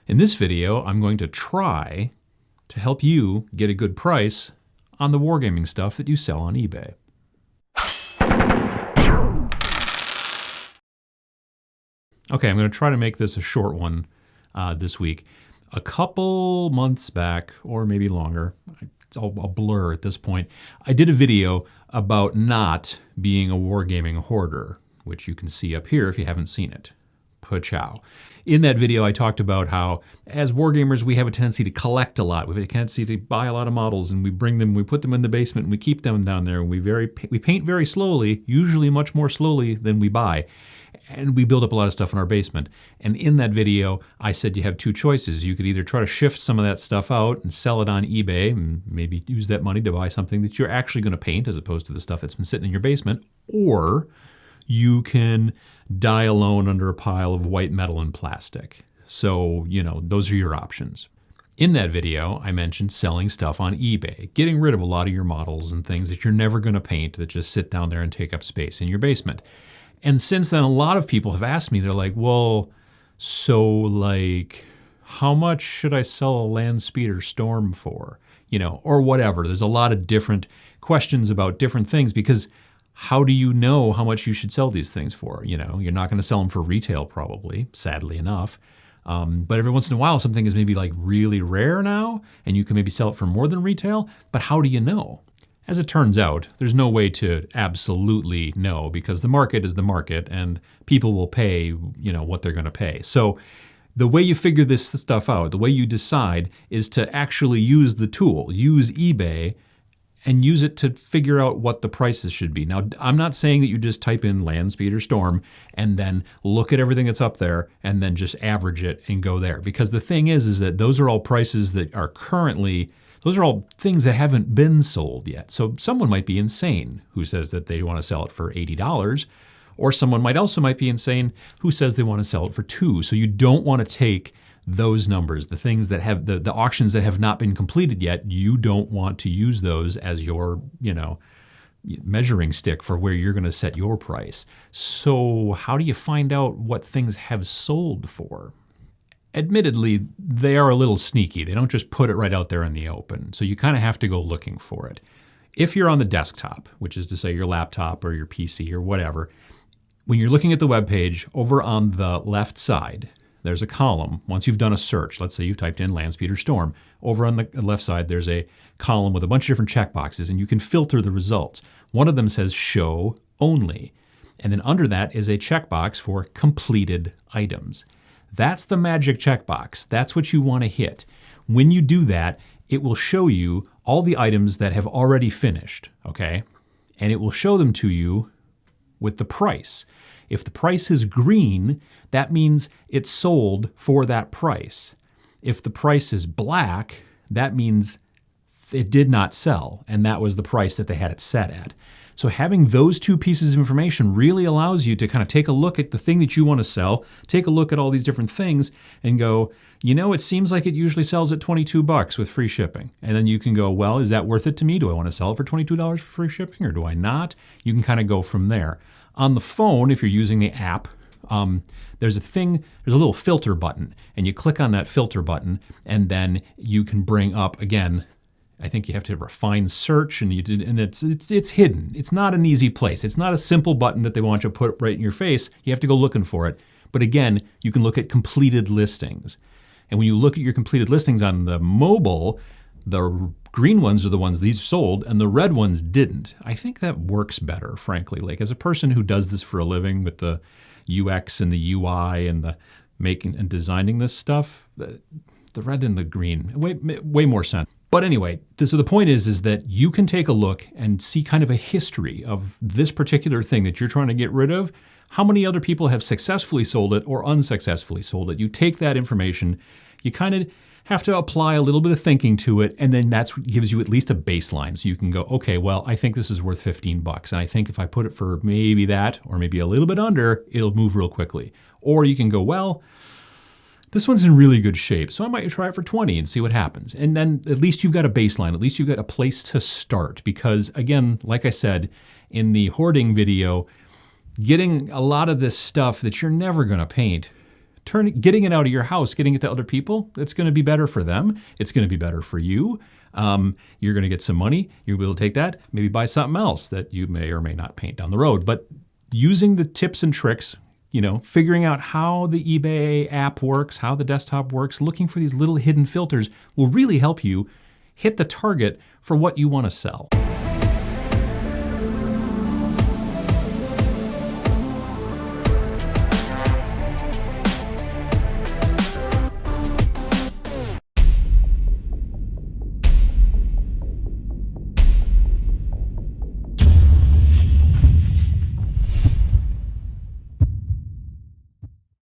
In this video, I'm going to try to help you get a good price on the wargaming stuff that you sell on eBay. Okay, I'm going to try to make this a short one this week. A couple months back, or maybe longer, it's all a blur at this point, I did a video about not being a wargaming hoarder, which you can see up here if you haven't seen it. Pachow. In that video, I talked about how, as wargamers, we have a tendency to collect a lot. We have a tendency to buy a lot of models, and we bring them, we put them in the basement, and we keep them down there, and we paint very slowly, usually much more slowly than we buy. And we build up a lot of stuff in our basement. And in that video, I said you have two choices. You could either try to shift some of that stuff out and sell it on eBay and maybe use that money to buy something that you're actually going to paint as opposed to the stuff that's been sitting in your basement, or you can die alone under a pile of white metal and plastic. So, you know, those are your options. In that video, I mentioned selling stuff on eBay, getting rid of a lot of your models and things that you're never going to paint that just sit down there and take up space in your basement. And since then, a lot of people have asked me, they're like, well, so like, how much should I sell a land speeder Storm for? You know, or whatever. There's a lot of different questions about different things because how do you know how much you should sell these things for? You know, you're not going to sell them for retail probably, sadly enough. But every once in a while, something is maybe like really rare now, and you can maybe sell it for more than retail, but how do you know? As it turns out, there's no way to absolutely know because the market is the market and people will pay, you know, what they're going to pay. So the way you figure this stuff out, the way you decide is to actually use the tool, use eBay and use it to figure out what the prices should be. Now, I'm not saying that you just type in land speeder Storm and then look at everything that's up there and then just average it and go there. Because the thing is that those are all prices that are currently, those are all things that haven't been sold yet. So someone might be insane who says that they want to sell it for $80, or someone might be insane who says they want to sell it for $2. So you don't want to take those numbers, the things that have the auctions that have not been completed yet. You don't want to use those as your, you know, measuring stick for where you're going to set your price. So how do you find out what things have sold for? Admittedly, they are a little sneaky. They don't just put it right out there in the open. So you kind of have to go looking for it. If you're on the desktop, which is to say your laptop or your PC or whatever, when you're looking at the web page, over on the left side, there's a column. Once you've done a search, let's say you've typed in land speeder Storm, over on the left side, there's a column with a bunch of different checkboxes, and you can filter the results. One of them says show only. And then under that is a checkbox for completed items. That's the magic checkbox. That's what you want to hit. When you do that, it will show you all the items that have already finished, okay? And it will show them to you with the price. If the price is green, that means it's sold for that price. If the price is black, that means it did not sell, and that was the price that they had it set at. So having those two pieces of information really allows you to kind of take a look at the thing that you want to sell, take a look at all these different things and go, you know, it seems like it usually sells at $22 with free shipping. And then you can go, well, is that worth it to me? Do I want to sell it for $22 for free shipping or do I not? You can kind of go from there. On the phone, if you're using the app, there's a little filter button, and you click on that filter button, and then you can bring up, again, I think you have to refine search, and it's hidden. It's not an easy place. It's not a simple button that they want you to put right in your face. You have to go looking for it. But again, you can look at completed listings. And when you look at your completed listings on the mobile, the green ones are the ones these sold, and the red ones didn't. I think that works better, frankly. Like as a person who does this for a living with the UX and the UI and the making and designing this stuff, the red and the green, way more sense. But anyway, so the point is that you can take a look and see kind of a history of this particular thing that you're trying to get rid of. How many other people have successfully sold it or unsuccessfully sold it? You take that information, you kind of have to apply a little bit of thinking to it, and then that's what gives you at least a baseline. So you can go, okay, well, I think this is worth $15, and I think if I put it for maybe that, or maybe a little bit under, it'll move real quickly. Or you can go, well, this one's in really good shape, so I might try it for 20 and see what happens. And then at least you've got a baseline, at least you've got a place to start. Because again, like I said in the hoarding video, getting a lot of this stuff that you're never gonna paint getting it out of your house, getting it to other people, it's going to be better for them. It's going to be better for you. You're going to get some money. You'll be able to take that, maybe buy something else that you may or may not paint down the road. But using the tips and tricks, figuring out how the eBay app works, how the desktop works, looking for these little hidden filters will really help you hit the target for what you want to sell.